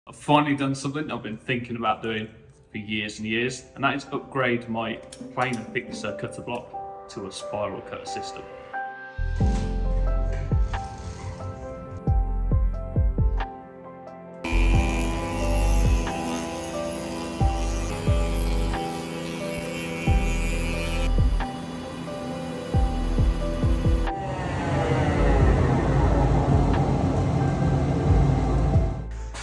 I've finally done something I've been thinking about doing for years and years, and that is upgrade my planer thicknesser cutter block to a spiral cutter system.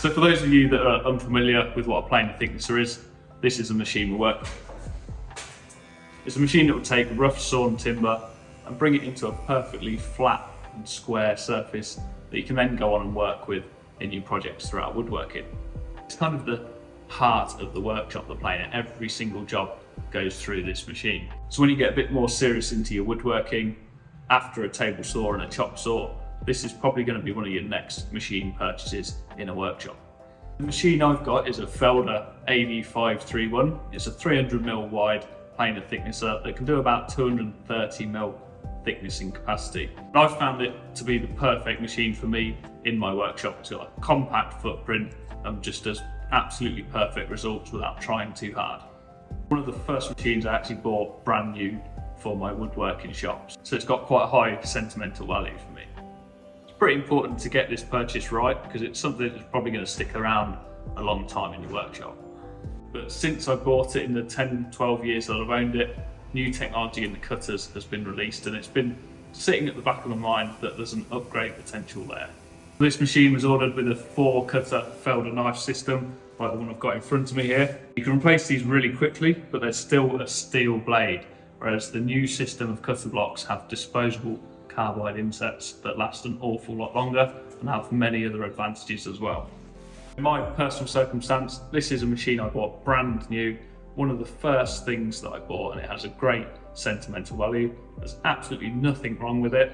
So for those of you that are unfamiliar with what a planer thicknesser is, this is a machine we work with. It's a machine that will take rough sawn timber and bring it into a perfectly flat and square surface that you can then go on and work with in your projects throughout woodworking. It's kind of the heart of the workshop, the planer. Every single job goes through this machine. So when you get a bit more serious into your woodworking, after a table saw and a chop saw, this is probably going to be one of your next machine purchases in a workshop. The machine I've got is a Felder AV531. It's a 300mm wide planer thicknesser that can do about 230mm thickness in capacity. And I've found it to be the perfect machine for me in my workshop. It's got a compact footprint and just does absolutely perfect results without trying too hard. One of the first machines I actually bought brand new for my woodworking shops, so it's got quite a high sentimental value for me. Pretty important to get this purchase right because it's something that's probably going to stick around a long time in your workshop. But since I bought it in the 10-12 years that I've owned it, new technology in the cutters has been released, and it's been sitting at the back of my mind that there's an upgrade potential there. This machine was ordered with a 4-cutter Felder knife system like the one I've got in front of me here. You can replace these really quickly, but there's still a steel blade, whereas the new system of cutter blocks have disposable carbide insets that last an awful lot longer and have many other advantages as well. In my personal circumstance, this is a machine I bought brand new, one of the first things that I bought, and it has a great sentimental value. There's absolutely nothing wrong with it.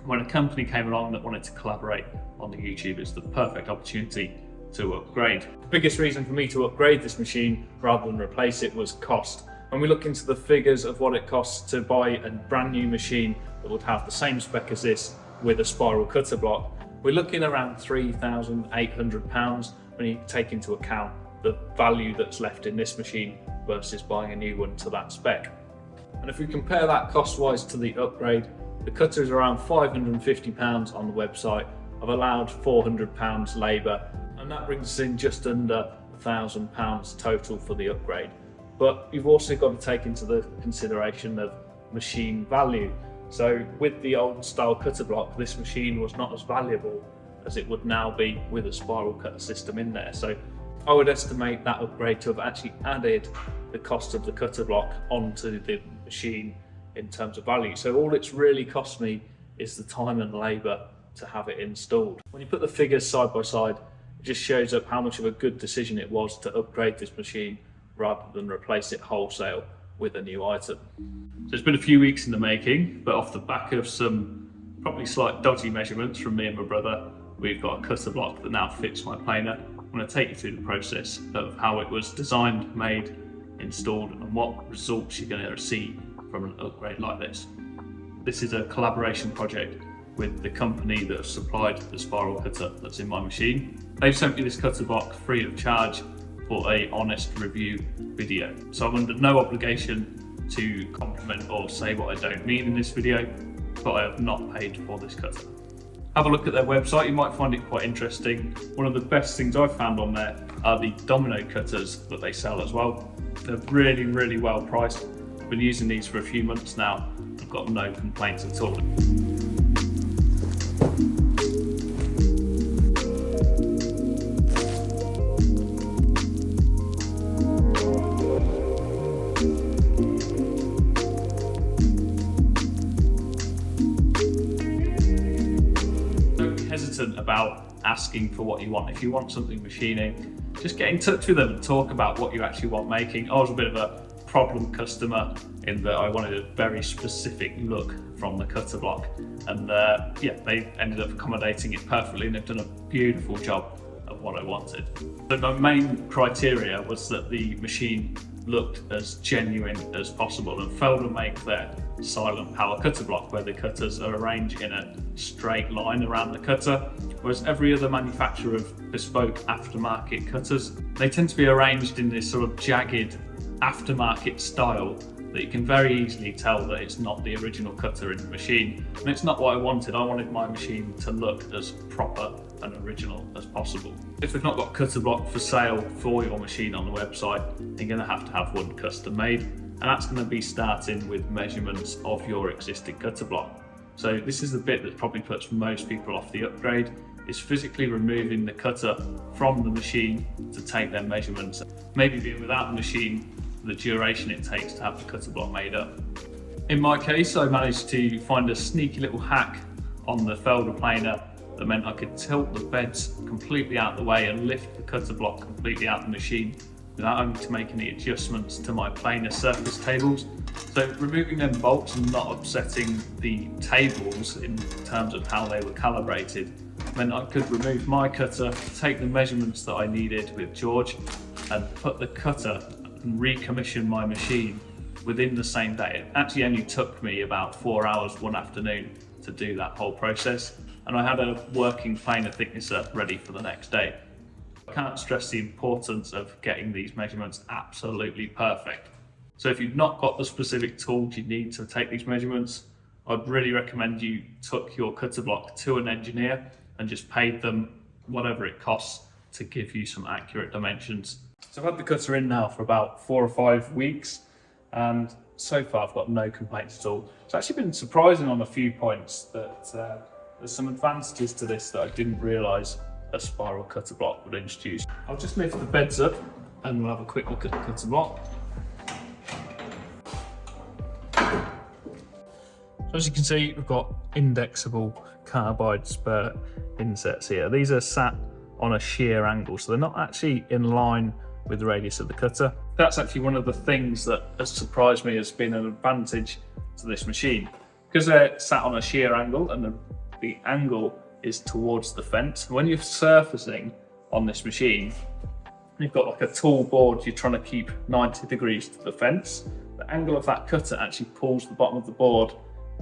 When a company came along that wanted to collaborate on the YouTube, it's the perfect opportunity to upgrade. The biggest reason for me to upgrade this machine rather than replace it was cost. When we look into the figures of what it costs to buy a brand new machine that would have the same spec as this with a spiral cutter block, we're looking around £3,800 when you take into account the value that's left in this machine versus buying a new one to that spec. And if we compare that cost-wise to the upgrade, the cutter is around £550 on the website. I've allowed £400 labour, and that brings us in just under £1,000 total for the upgrade. But you've also got to take into the consideration of machine value. So with the old style cutter block, this machine was not as valuable as it would now be with a spiral cutter system in there. So I would estimate that upgrade to have actually added the cost of the cutter block onto the machine in terms of value. So all it's really cost me is the time and labour to have it installed. When you put the figures side by side, it just shows up how much of a good decision it was to upgrade this machine rather than replace it wholesale with a new item. So it's been a few weeks in the making, but off the back of some probably slight dodgy measurements from me and my brother, we've got a cutter block that now fits my planer. I'm going to take you through the process of how it was designed, made, installed, and what results you're going to see from an upgrade like this. This is a collaboration project with the company that has supplied the spiral cutter that's in my machine. They've sent me this cutter block free of charge for a honest review video. So I'm under no obligation to compliment or say what I don't mean in this video, but I have not paid for this cutter. Have a look at their website, you might find it quite interesting. One of the best things I've found on there are the domino cutters that they sell as well. They're really, really well priced. I've been using these for a few months now. I've got no complaints at all. Hesitant about asking for what you want. If you want something machining, just get in touch with them and talk about what you actually want making. I was a bit of a problem customer in that I wanted a very specific look from the cutter block, and yeah, they ended up accommodating it perfectly, and they've done a beautiful job of what I wanted. But my main criteria was that the machine looked as genuine as possible. And Felder make their silent power cutter block where the cutters are arranged in a straight line around the cutter, whereas every other manufacturer of bespoke aftermarket cutters, they tend to be arranged in this sort of jagged aftermarket style that you can very easily tell that it's not the original cutter in the machine. And it's not what I wanted. I wanted my machine to look as proper and original as possible. If they've not got cutter block for sale for your machine on the website, you're going to have one custom made, and that's going to be starting with measurements of your existing cutter block. So this is the bit that probably puts most people off the upgrade, is physically removing the cutter from the machine to take their measurements. Maybe being without the machine, the duration it takes to have the cutter block made up. In my case, I managed to find a sneaky little hack on the Felder planer that meant I could tilt the beds completely out of the way and lift the cutter block completely out of the machine without having to make any adjustments to my planer surface tables. So removing them bolts and not upsetting the tables in terms of how they were calibrated meant I could remove my cutter, take the measurements that I needed with George, and put the cutter and recommission my machine within the same day. It actually only took me about 4 hours one afternoon to do that whole process, and I had a working planer thicknesser ready for the next day. I can't stress the importance of getting these measurements absolutely perfect. So if you've not got the specific tools you need to take these measurements, I'd really recommend you took your cutter block to an engineer and just paid them whatever it costs to give you some accurate dimensions. So I've had the cutter in now for about 4 or 5 weeks, and so far I've got no complaints at all. It's actually been surprising on a few points that there's some advantages to this that I didn't realise a spiral cutter block would introduce. I'll just lift the beds up and we'll have a quick look at the cutter block. So as you can see, we've got indexable carbide spur inserts here. These are sat on a shear angle, so they're not actually in line with the radius of the cutter. That's actually one of the things that has surprised me as being an advantage to this machine. Because they're sat on a shear angle and the angle is towards the fence, when you're surfacing on this machine, you've got like a tall board you're trying to keep 90 degrees to the fence. The angle of that cutter actually pulls the bottom of the board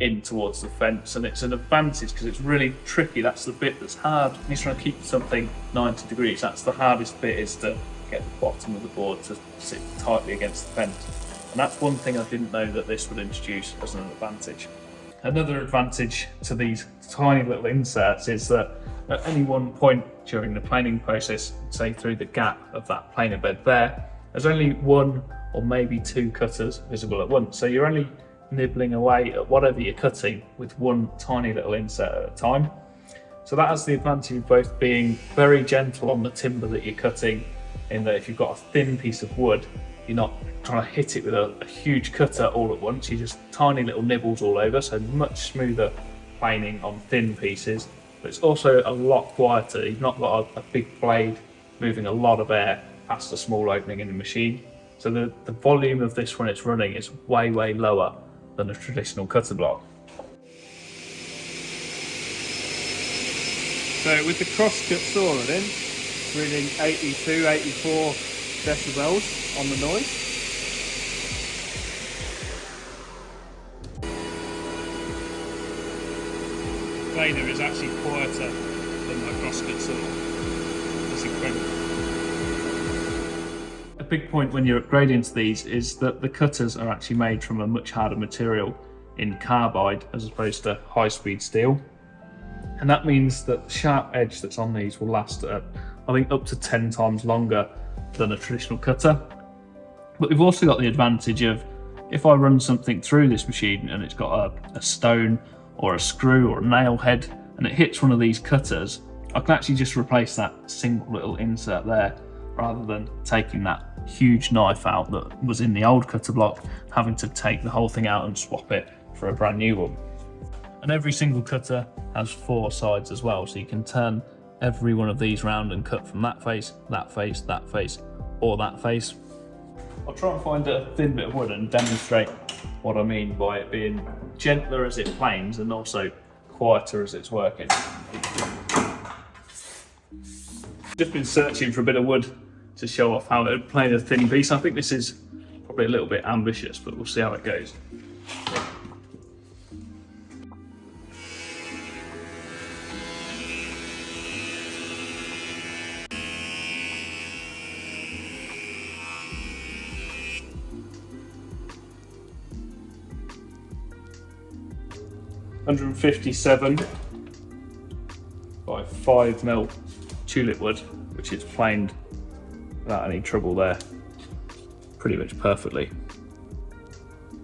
in towards the fence, and it's an advantage because it's really tricky. That's the bit that's hard. When you're trying to keep something 90 degrees, that's the hardest bit, is to get the bottom of the board to sit tightly against the fence. And that's one thing I didn't know that this would introduce as an advantage. Another advantage to these tiny little inserts is that at any one point during the planing process, say through the gap of that planer bed there's only 1 or maybe 2 cutters visible at once. So you're only nibbling away at whatever you're cutting with one tiny little insert at a time. So that has the advantage of both being very gentle on the timber that you're cutting, in that if you've got a thin piece of wood, you're not trying to hit it with a huge cutter all at once. You're just tiny little nibbles all over, so much smoother planing on thin pieces. But it's also a lot quieter. You've not got a big blade moving a lot of air past a small opening in the machine. So the volume of this when it's running is way, way lower than a traditional cutter block. So with the crosscut saw in, reading 82, 84 decibels on the noise. Planer is actually quieter than my crosscut saw. That's incredible. A big point when you're upgrading to these is that the cutters are actually made from a much harder material in carbide as opposed to high-speed steel. And that means that the sharp edge that's on these will last, I think, up to 10 times longer than a traditional cutter. But we've also got the advantage of, if I run something through this machine and it's got a stone or a screw or a nail head and it hits one of these cutters, I can actually just replace that single little insert there, rather than taking that huge knife out that was in the old cutter block, having to take the whole thing out and swap it for a brand new one. And every single cutter has 4 sides as well, so you can turn every one of these round and cut from that face, that face, that face, or that face. I'll try and find a thin bit of wood and demonstrate what I mean by it being gentler as it planes and also quieter as it's working. Just been searching for a bit of wood to show off how to plane a thin piece. I think this is Probably a little bit ambitious, but we'll see how it goes. $157 by 5mm tulip wood, which is planed without any trouble there, pretty much perfectly.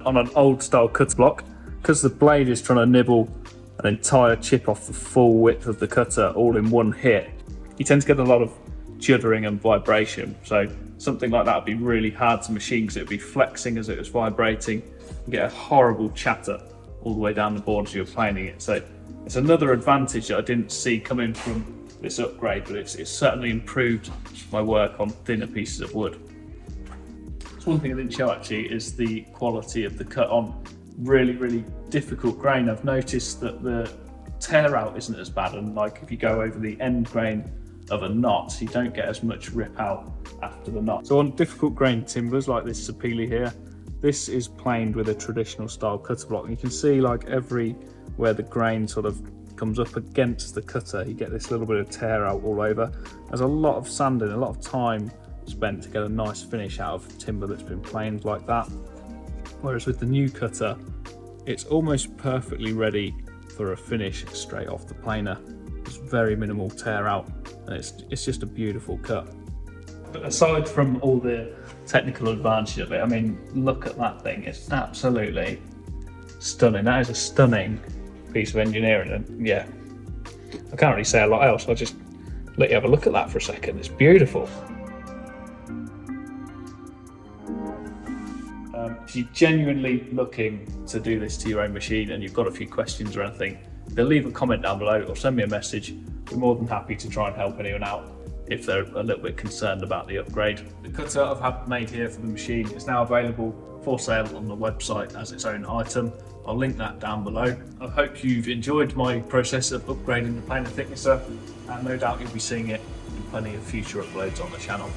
On an old style cutter block, because the blade is trying to nibble an entire chip off the full width of the cutter all in one hit, you tend to get a lot of juddering and vibration. So something like that would be really hard to machine because it would be flexing as it was vibrating. You get a horrible chatter all the way down the board as you're planing it. So it's another advantage that I didn't see coming from this upgrade, but it's certainly improved my work on thinner pieces of wood. So one thing I didn't show actually is the quality of the cut on really difficult grain. I've noticed that the tear out isn't as bad, and like if you go over the end grain of a knot, you don't get as much rip out after the knot. So on difficult grain timbers like this sapele here, this is planed with a traditional style cutter block, and you can see like where the grain sort of comes up against the cutter, you get this little bit of tear out all over. There's a lot of sanding, a lot of time spent to get a nice finish out of timber that's been planed like that. Whereas with the new cutter, it's almost perfectly ready for a finish straight off the planer. There's very minimal tear out, and it's just a beautiful cut. But aside from all the technical advantage of it, I mean, look at that thing. It's absolutely stunning. That is a stunning piece of engineering, and yeah, I can't really say a lot else. I'll just let you have a look at that for a second. It's beautiful. If you're genuinely looking to do this to your own machine and you've got a few questions or anything, then leave a comment down below or send me a message. We're more than happy to try and help anyone out if they're a little bit concerned about the upgrade. The cutter I've had made here for the machine is now available for sale on the website as its own item. I'll link that down below. I hope you've enjoyed my process of upgrading the planer thicknesser, and no doubt you'll be seeing it in plenty of future uploads on the channel.